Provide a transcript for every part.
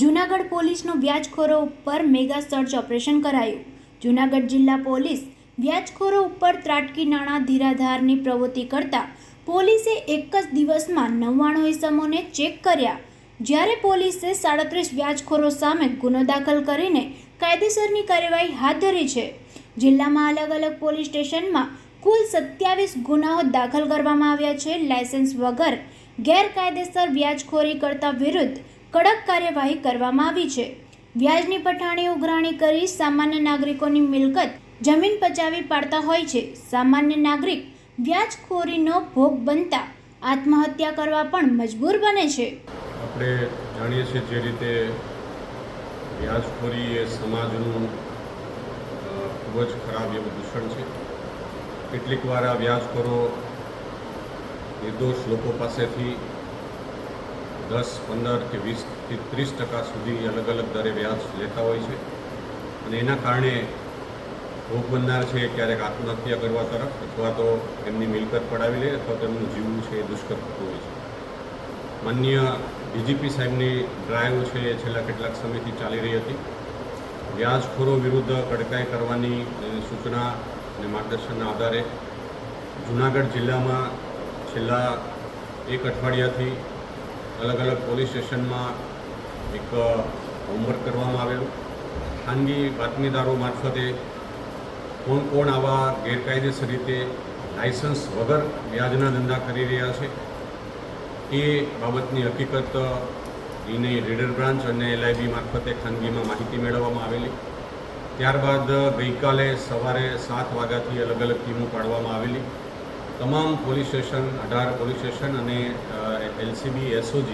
જૂનાગઢ પોલીસનું વ્યાજખોરો ઉપર mega search operation કરાયું। જૂનાગઢ જિલ્લા પોલીસ વ્યાજખોરો ઉપર ત્રાટકી નાણાં ધીરાધારની પ્રવૃત્તિ કરતા પોલીસે એક જ દિવસમાં 99 ઇસમોને ચેક કર્યા, જ્યારે પોલીસે 37 વ્યાજખોરો સામે ગુનો દાખલ કરીને કાયદેસરની કાર્યવાહી હાથ ધરી છે। જિલ્લામાં અલગ અલગ પોલીસ સ્ટેશનમાં કુલ 27 ગુનાઓ દાખલ કરવામાં આવ્યા છે। લાયસન્સ વગર ગેરકાયદેસર વ્યાજખોરી કરતા વિરુદ્ધ કડક કાર્યવાહી કરવામાં આવી છે। વ્યાજની પઠાણી ઉઘરાણી કરી સામાન્ય નાગરિકોની મિલકત જમીન પચાવી પાડતા હોય છે। સામાન્ય નાગરિક વ્યાજખોરીનો ભોગ બનતા આત્મહત્યા કરવા પણ મજબૂર બને છે। આપણે જાણીએ છીએ જે રીતે વ્યાજખોરી એ સમાજનું ખૂબ જ ખરાબ એવું દૂષણ છે। કેટલીક વાર આ વ્યાજખોરો નિર્દોષ લોકો પાસેથી 10, 15 કે 20 થી 30% સુધી અલગ અલગ દરે વ્યાજ લેતા હોય છે અને એના કારણે ભોગ બનનાર છે ક્યારેક આત્મહત્યા કરવા તરફ અથવા તો એમની મિલકત પડાવી લે અથવા તો એમનું જીવવું છે એ દુષ્કર થતું હોય છે। માનનીય ડીજીપી સાહેબની ડ્રાઈવ છે એ છેલ્લા કેટલાક સમયથી ચાલી રહી હતી। વ્યાજખોરો વિરુદ્ધ કડકાઈ કરવાની સૂચના અને માર્ગદર્શનના આધારે જૂનાગઢ જિલ્લામાં છેલ્લા એક અઠવાડિયાથી અલગ અલગ પોલીસ સ્ટેશનમાં એક હોમવર્ક કરવામાં આવેલું। ખાનગી બાતમીદારો મારફતે કોણ આવા ગેરકાયદેસર રીતે લાયસન્સ વગર વ્યાજના ધંધા કરી રહ્યા છે એ બાબતની હકીકત એની રીડર બ્રાન્ચ અને LIB મારફતે ખાનગીમાં માહિતી મેળવવામાં આવેલી। ત્યારબાદ ગઈકાલે સવારે 7 વાગ્યાથી અલગ અલગ ટીમો પાડવામાં આવેલી। તમામ પોલીસ સ્ટેશન 18 પોલીસ સ્ટેશન અને LCB SOG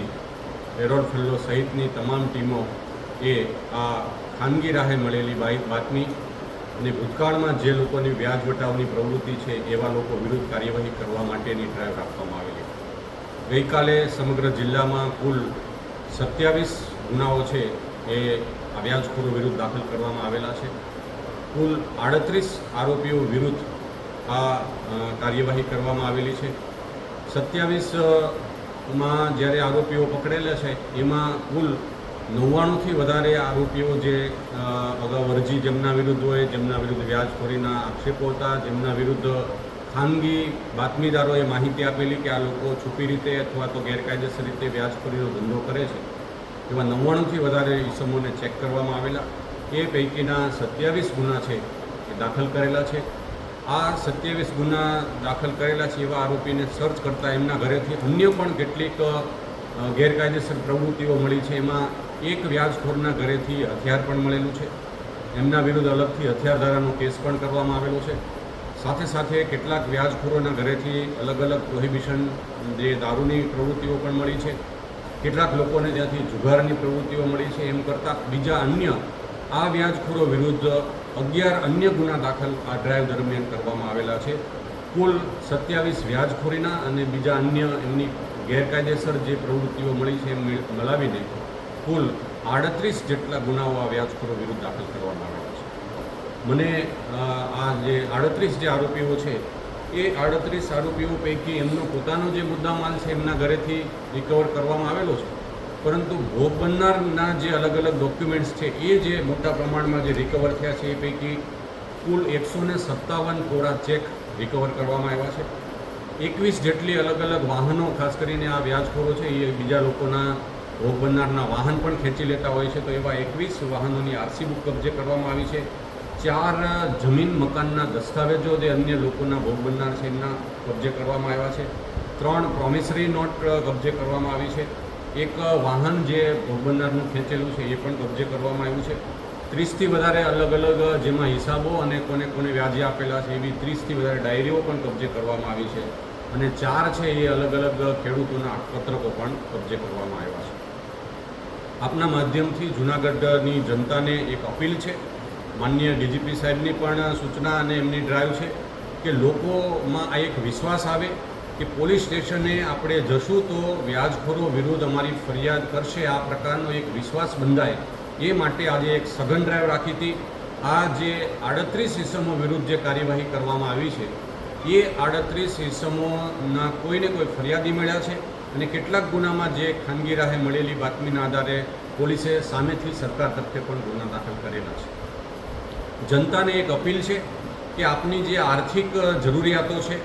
પેરોલ ફેલો સહિતની તમામ ટીમો એ આ ખાનગી રાહે મળેલી બાતમી અને ભૂતકાળમાં જે લોકોની વ્યાજ વટાવની પ્રવૃત્તિ છે એવા લોકો વિરુદ્ધ કાર્યવાહી કરવા માટેની ડ્રાઈવ રાખવામાં આવેલી। ગઈકાલે સમગ્ર જિલ્લામાં કુલ 27 ગુનાઓ છે એ આ વ્યાજખોરો વિરુદ્ધ દાખલ કરવામાં આવેલા છે। કુલ 38 આરોપીઓ વિરુદ્ધ આ કાર્યવાહી કરવામાં આવેલી છે। 27માં જ્યારે આરોપીઓ પકડેલા છે એમાં કુલ 99થી વધારે આરોપીઓ જે અગાઉ અરજી જેમના વિરુદ્ધ હોય, જેમના વિરુદ્ધ વ્યાજખોરીના આક્ષેપો હતા, જેમના વિરુદ્ધ ખાનગી બાતમીદારોએ માહિતી આપેલી કે આ લોકો છુપી રીતે અથવા તો ગેરકાયદેસર રીતે વ્યાજખોરીનો ધંધો કરે છે, એવા 99થી વધારે ઇસમોને ચેક કરવામાં આવેલા। એ પૈકીના 27 ગુના છે એ દાખલ કરેલા છે। આ 27 ગુના દાખલ કરેલા છે એવા આરોપીને સર્ચ કરતાં એમના ઘરેથી અન્ય પણ કેટલીક ગેરકાયદેસર પ્રવૃત્તિઓ મળી છે। એમાં એક વ્યાજખોરના ઘરેથી હથિયાર પણ મળેલું છે। એમના વિરુદ્ધ અલગથી હથિયાર ધારાનો કેસ પણ કરવામાં આવેલો છે। સાથે સાથે કેટલાક વ્યાજખોરોના ઘરેથી અલગ અલગ પ્રોહિબિશન જે દારૂની પ્રવૃત્તિઓ પણ મળી છે। કેટલાક લોકોને ત્યાંથી જુગારની પ્રવૃત્તિઓ મળી છે। એમ કરતાં બીજા અન્ય આ વ્યાજખોરો વિરુદ્ધ 11 અન્ય ગુના દાખલ આ ડ્રાઈવ દરમિયાન કરવામાં આવેલા છે। કુલ 27 વ્યાજખોરીના અને બીજા અન્ય એમની ગેરકાયદેસર જે પ્રવૃત્તિઓ મળી છે એમ મળાવીને કુલ 38 જેટલા ગુનાઓ આ વ્યાજખોરો વિરુદ્ધ દાખલ કરવામાં આવેલા છે। મને આ જે 38 જે આરોપીઓ છે એ 38 આરોપીઓ પૈકી એમનો પોતાનો જે મુદ્દામાલ છે એમના ઘરેથી રિકવર કરવામાં આવેલો છે, પરંતુ ભોગ બનનારના જે અલગ અલગ ડોક્યુમેન્ટ્સ છે એ જે મોટા પ્રમાણમાં જે રિકવર થયા છે એ પૈકી કુલ 157 કોરા ચેક રિકવર કરવામાં આવ્યા છે। 21 જેટલી અલગ અલગ વાહનો, ખાસ કરીને આ વ્યાજખોરો છે એ બીજા લોકોના ભોગ બનનારના વાહન પણ ખેંચી લેતા હોય છે, તો એવા 21 વાહનોની RC બુક કબજે કરવામાં આવી છે। 4 જમીન મકાનના દસ્તાવેજો જે અન્ય લોકોના ભોગ બનનાર છે એમના કબજે કરવામાં આવ્યા છે। 3 પ્રોમિસરી નોટ કબજે કરવામાં આવી છે। એક વાહન જે ભોગ બનનારનું ખેંચેલું છે એ પણ કબજે કરવામાં આવ્યું છે। 30થી વધારે અલગ અલગ જેમાં હિસાબો અને કોને કોને વ્યાજે આપેલા છે એવી 30થી વધારે ડાયરીઓ પણ કબજે કરવામાં આવી છે અને 4 છે એ અલગ અલગ ખેડૂતોના પત્રકો પણ કબજે કરવામાં આવ્યા છે। આપના માધ્યમથી જૂનાગઢની જનતાને એક અપીલ છે, માનનીય ડીજીપી સાહેબની પણ સૂચના અને એમની ડ્રાઈવ છે કે લોકોમાં આ એક વિશ્વાસ આવે કે પોલીસ સ્ટેશને આપણે જશું તો વ્યાજખોરો વિરુદ્ધ અમારી ફરિયાદ કરશે, આ પ્રકારનો એક વિશ્વાસ બંધાય એ માટે આજે એક સઘન ડ્રાઈવ રાખી હતી। આ જે 38 ઇસમો વિરુદ્ધ જે કાર્યવાહી કરવામાં આવી છે એ 38 ઇસમોના કોઈને કોઈ ફરિયાદી મળ્યા છે અને કેટલાક ગુનામાં જે ખાનગી રાહે મળેલી બાતમીના આધારે પોલીસે સામેથી સરકાર તરફે પણ ગુના દાખલ કરેલા છે. જનતાને એક અપીલ છે કે આપની જે આર્થિક જરૂરિયાતો છે,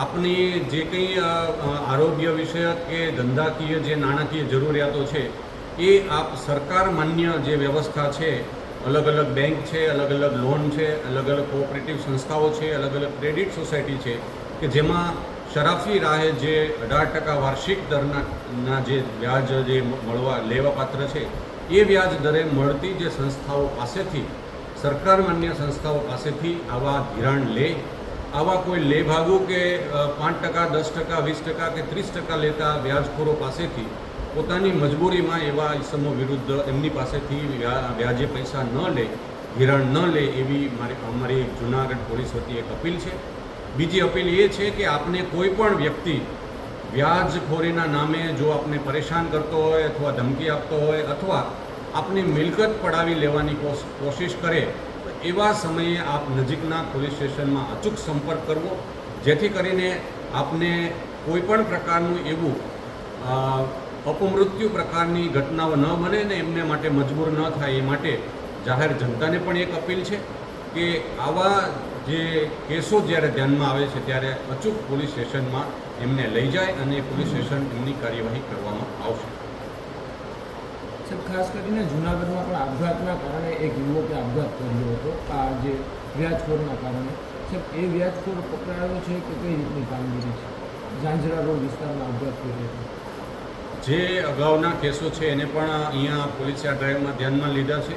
આપની જે કંઈ આરોગ્ય વિષયક કે ધંધાકીય જે નાણાકીય જરૂરિયાતો છે એ આપ સરકાર માન્ય જે વ્યવસ્થા છે, અલગ અલગ બેંક છે, અલગ અલગ લોન છે, અલગ અલગ કોઓપરેટિવ સંસ્થાઓ છે, અલગ અલગ ક્રેડિટ સોસાયટી છે કે જેમાં શરાફી રાહે જે 18% વાર્ષિક દરના જે વ્યાજ જે લેવાપાત્ર છે એ વ્યાજ દરે મળતી જે સંસ્થાઓ પાસેથી, સરકાર માન્ય સંસ્થાઓ પાસેથી આવા ધિરાણ લે, આવા કોઈ લેભાગુ કે 5%, 10%, 20% કે 30% લેતા વ્યાજખોરો પાસેથી પોતાની મજબૂરીમાં એવા ઇસમો વિરુદ્ધ એમની પાસેથી વ્યાજે પૈસા ન લે, ધિરાણ ન લે એવી અમારી જૂનાગઢ પોલીસ વતી એક અપીલ છે. બીજી અપીલ એ છે કે આપને કોઈ પણ વ્યક્તિ વ્યાજખોરીના નામે જો આપને પરેશાન કરતો હોય અથવા ધમકી આપતો હોય અથવા આપની મિલકત પડાવી લેવાની કોશિશ કરે તો એવા સમયે આપ નજીકના પોલીસ સ્ટેશનમાં અચૂક સંપર્ક કરવો, જેથી કરીને આપને કોઈ પણ પ્રકારનું એવું અપમૃત્યુ પ્રકારની ઘટનાઓ ન બને ને એમને માટે મજબૂર ન થાય. એ માટે જાહેર જનતાને પણ એક અપીલ છે કે આવા જે કેસો જ્યારે ધ્યાનમાં આવે છે ત્યારે અચૂક પોલીસ સ્ટેશનમાં એમને લઈ જાય અને પોલીસ સ્ટેશન એમની કાર્યવાહી કરવામાં આવશે. સાહેબ, ખાસ કરીને જૂનાગઢમાં પણ આપઘાતના કારણે એક યુવકે આપઘાત કર્યો હતો, આ જે વ્યાજખોરના કારણે. સાહેબ, એ વ્યાજખોર પકડાયો છે કે કઈ રીતની કામગીરી છે? ઝાંઝરા રોડ વિસ્તારમાં આપઘાત કર્યો હતો. જે અગાઉના કેસો છે એને પણ અહીંયા પોલીસે આ ડ્રાઈવમાં ધ્યાનમાં લીધા છે.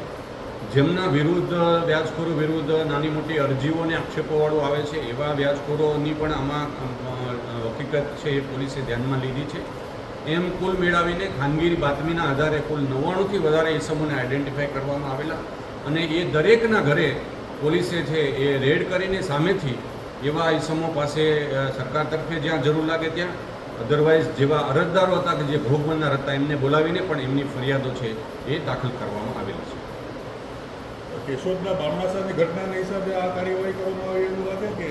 જેમના વિરુદ્ધ વ્યાજખોરો વિરુદ્ધ નાની મોટી અરજીઓ અને આક્ષેપોવાળું આવે છે એવા વ્યાજખોરોની પણ આમાં હકીકત છે એ પોલીસે ધ્યાનમાં લીધી છે. એમ કુલ મેળવીને ખાનગી બાતમીના આધારે કુલ 99થી વધારે ઇસમોને આઈડેન્ટિફાઈ કરવામાં આવેલા અને એ દરેકના ઘરે પોલીસે છે એ રેડ કરીને સામેથી એવા ઇસમો પાસે સરકાર તરફે જ્યાં જરૂર લાગે ત્યાં, અધરવાઇઝ જેવા અરજદારો હતા કે જે ભોગ બનનાર હતા એમને બોલાવીને પણ એમની ફરિયાદો છે એ દાખલ કરવામાં આવેલી છે. કેશોદના બામણાસાની ઘટનાના હિસાબે આ કાર્યવાહી કરવામાં આવી એવું લાગે કે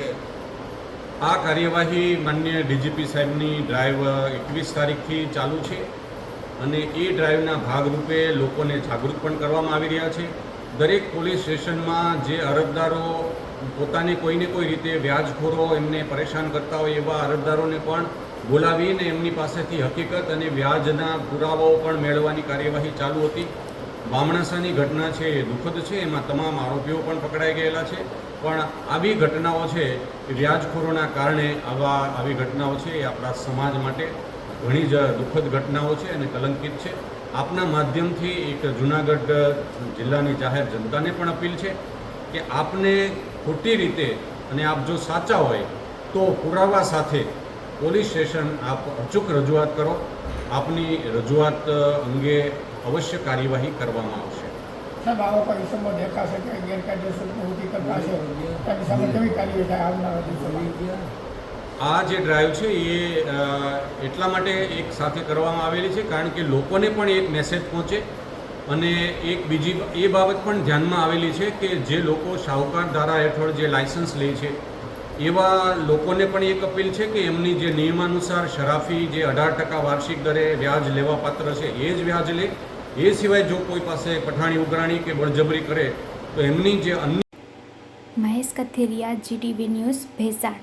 આ કાર્યવાહી માન્ય ડીજીપી સાહેબની ડ્રાઈવ 21 તારીખથી ચાલુ છે અને એ ડ્રાઈવના ભાગરૂપે લોકોને જાગૃત પણ કરવામાં આવી રહ્યા છે. દરેક પોલીસ સ્ટેશનમાં જે અરજદારો પોતાને કોઈને કોઈ રીતે વ્યાજખોરો એમને પરેશાન કરતા હોય એવા અરજદારોને પણ બોલાવીને એમની પાસેથી હકીકત અને વ્યાજના પુરાવાઓ પણ મેળવવાની કાર્યવાહી ચાલુ હતી. બામણાસાની ઘટના છે એ દુઃખદ છે, એમાં તમામ આરોપીઓ પણ પકડાઈ ગયેલા છે. પણ આવી ઘટનાઓ છે એ વ્યાજખોરોના કારણે આવી ઘટનાઓ છે એ આપણા સમાજ માટે ઘણી જ દુઃખદ ઘટનાઓ છે અને કલંકિત છે. આપના માધ્યમથી એક જૂનાગઢ જિલ્લાની જાહેર જનતાને પણ અપીલ છે કે આપને ખોટી રીતે અને આપ જો સાચા હોય તો પુરાવા સાથે પોલીસ સ્ટેશન આપ અચૂક રજૂઆત કરો. આપની રજૂઆત અંગે અવશ્ય કાર્યવાહી કરવામાં આવશે. સાહેબ, આવો કોઈ ઇસમો દેખાશે કે ગેરકાયદેસર પ્રવૃત્તિ કરતા છે તેની સામે કેવી કાર્યવાહી થાય આવનારા દિવસોમાં? આ જે ડ્રાઈવ છે એ એટલા માટે એક સાથે કરવામાં આવેલી છે કારણ કે લોકોને પણ એક મેસેજ પહોંચે અને એક બીજી એ બાબત પણ ધ્યાનમાં આવેલી છે કે જે લોકો શાહુકાર ધારા હેઠળ જે લાયસન્સ લે છે એવા લોકોને પણ એક અપીલ છે કે એમની જે નિયમાનુસાર શરાફી જે 18% વાર્ષિક દરે વ્યાજ લેવા પાત્ર છે એ જ વ્યાજ લે. એ સિવાય જો કોઈ પાસે પઠાણી ઉઘરાણી કે બળજબરી કરે તો એમની જે અન્ય. Mahesh Kathiria, GTV news, Bhesan.